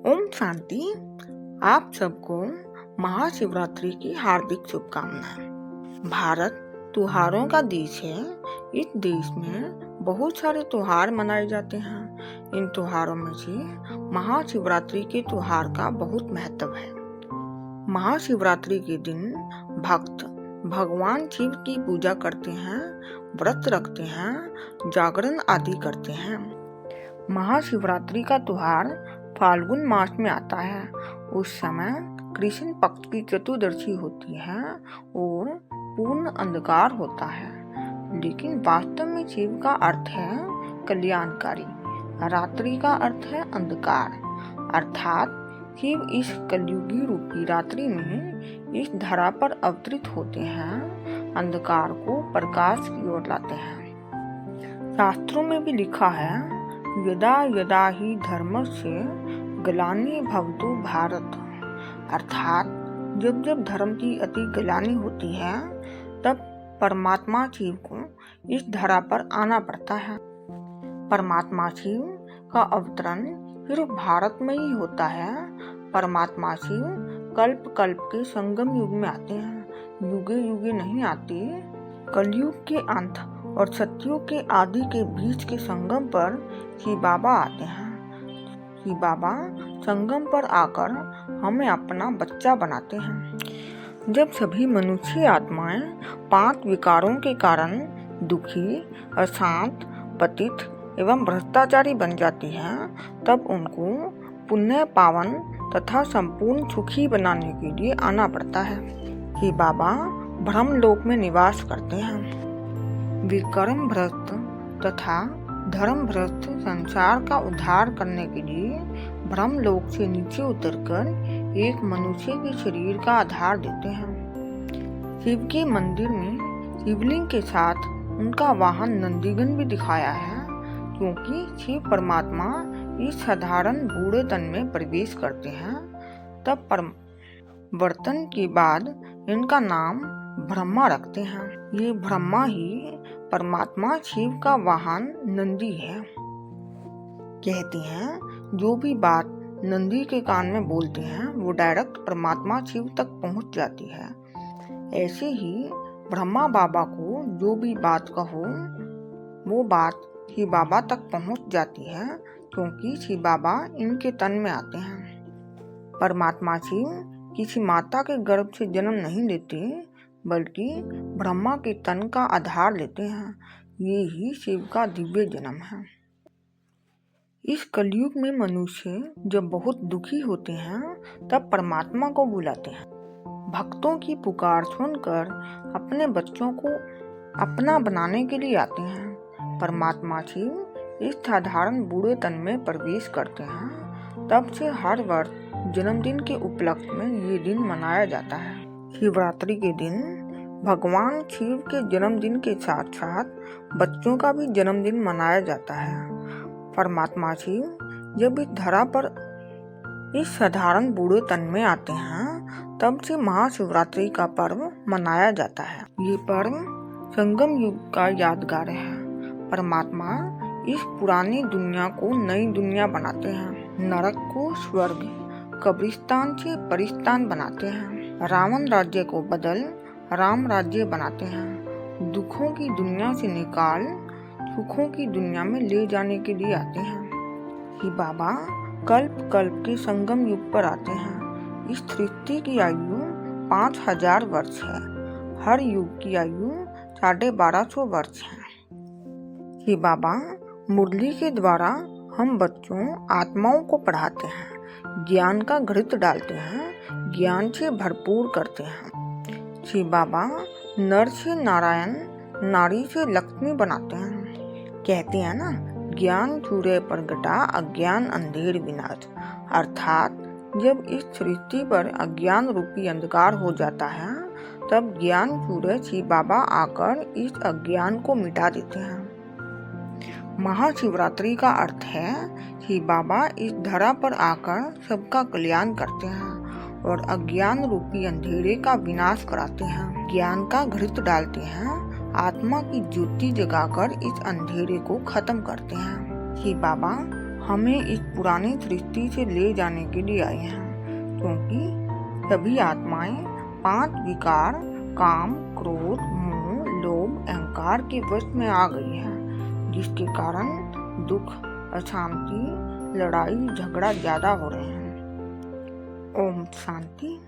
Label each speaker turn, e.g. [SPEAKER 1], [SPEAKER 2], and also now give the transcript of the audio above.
[SPEAKER 1] ओम शांति। आप सबको महाशिवरात्रि की हार्दिक शुभकामनाएं। भारत त्योहारों का देश है। इस देश में बहुत सारे त्योहार मनाए जाते हैं। इन त्योहारों में से महाशिवरात्रि के त्योहार का बहुत महत्व है। महाशिवरात्रि के दिन भक्त भगवान शिव की पूजा करते हैं, व्रत रखते हैं, जागरण आदि करते हैं। महाशिवरात्रि का त्योहार फाल्गुन मास में आता है। उस समय कृष्ण पक्ष की चतुर्दशी होती है और पूर्ण अंधकार होता है। लेकिन वास्तव में शिव का अर्थ है कल्याणकारी, रात्रि का अर्थ है अंधकार। अर्थात शिव इस कलयुगी रूपी रात्रि में इस धरा पर अवतरित होते हैं, अंधकार को प्रकाश की ओर लाते हैं। शास्त्रों में भी लिखा है, यदा यदा ही धर्मस्य ग्लानि भवतु भारत। अर्थात जब जब धर्म की अति ग्लानि होती है तब परमात्मा शिव को इस धरा पर आना पड़ता है। परमात्मा शिव का अवतरण सिर्फ भारत में ही होता है। परमात्मा शिव कल्प कल्प के संगम युग में आते हैं, युगे युगे नहीं आते। कलयुग के अंत और सतयुग के आदि के बीच के संगम पर शिव बाबा आते हैं। शिव बाबा संगम पर आकर हमें अपना बच्चा बनाते हैं। जब सभी मनुष्य आत्माएं 5 विकारों के कारण दुखी, अशांत, पतित एवं भ्रष्टाचारी बन जाती हैं, तब उनको पुण्य पावन तथा संपूर्ण सुखी बनाने के लिए आना पड़ता है। शिव बाबा ब्रह्मलोक में निवास करते हैं। विकर्म भ्रष्ट तथा धर्म भ्रष्ट संसार का उद्धार करने के लिए ब्रह्मलोक से नीचे उतरकर एक मनुष्य के शरीर का आधार देते हैं। शिव के मंदिर में शिवलिंग के साथ उनका वाहन नंदीगण भी दिखाया है, क्योंकि शिव परमात्मा इस साधारण बूढ़े तन में प्रवेश करते हैं। तब परिवर्तन के बाद इनका नाम ब्रह्मा रखते हैं। ये ब्रह्मा ही परमात्मा शिव का वाहन नंदी है। कहते हैं जो भी बात नंदी के कान में बोलते हैं वो डायरेक्ट परमात्मा शिव तक पहुंच जाती है। ऐसे ही ब्रह्मा बाबा को जो भी बात कहो वो बात शिव बाबा तक पहुंच जाती है, क्योंकि शिव बाबा इनके तन में आते हैं। परमात्मा शिव किसी माता के गर्भ से जन्म नहीं लेते, बल्कि ब्रह्मा के तन का आधार लेते हैं। ये ही शिव का दिव्य जन्म है। इस कलयुग में मनुष्य जब बहुत दुखी होते हैं तब परमात्मा को बुलाते हैं। भक्तों की पुकार सुनकर अपने बच्चों को अपना बनाने के लिए आते हैं। परमात्मा शिव इस साधारण बूढ़े तन में प्रवेश करते हैं। तब से हर वर्ष जन्मदिन के उपलक्ष्य में ये दिन मनाया जाता है। शिवरात्रि के दिन भगवान शिव के जन्मदिन के साथ साथ बच्चों का भी जन्मदिन मनाया जाता है। परमात्मा शिव जब इस धरा पर इस साधारण बूढ़े तन में आते हैं, तब से महाशिवरात्रि का पर्व मनाया जाता है। ये पर्व संगम युग का यादगार है। परमात्मा इस पुरानी दुनिया को नई दुनिया बनाते हैं, नरक को स्वर्ग, कब्रिस्तान से परिस्तान बनाते हैं, रावण राज्य को बदल राम राज्य बनाते हैं, दुखों की दुनिया से निकाल सुखों की दुनिया में ले जाने के लिए आते हैं। शिव बाबा कल्प कल्प के संगम युग पर आते हैं। इस सृष्टि की आयु 5000 वर्ष है। हर युग की आयु 1250 वर्ष है। शिव बाबा मुरली के द्वारा हम बच्चों आत्माओं को पढ़ाते हैं, ज्ञान का घृत डालते हैं, ज्ञान से भरपूर करते हैं। शिव बाबा नर से नारायण, नारी से लक्ष्मी बनाते हैं। कहते हैं ना, ज्ञान सूर्य पर घटा, अज्ञान अंधेर विनाश। अर्थात जब इस सृष्टि पर अज्ञान रूपी अंधकार हो जाता है, तब ज्ञान सूर्य शिव बाबा आकर इस अज्ञान को मिटा देते हैं। महाशिवरात्रि का अर्थ है शिव बाबा इस धरा पर आकर सबका कल्याण करते हैं और अज्ञान रूपी अंधेरे का विनाश कराते हैं। ज्ञान का घृत डालते हैं, आत्मा की ज्योति जगाकर इस अंधेरे को खत्म करते हैं। शिव बाबा हमें इस पुरानी सृष्टि से ले जाने के लिए आए हैं, क्योंकि सभी आत्माएं 5 विकार काम, क्रोध, मोह, लोभ, अहंकार के वश में आ गई हैं, जिसके कारण दुख, अशांति, लड़ाई झगड़ा ज्यादा हो रहे हैं। ओम शांति।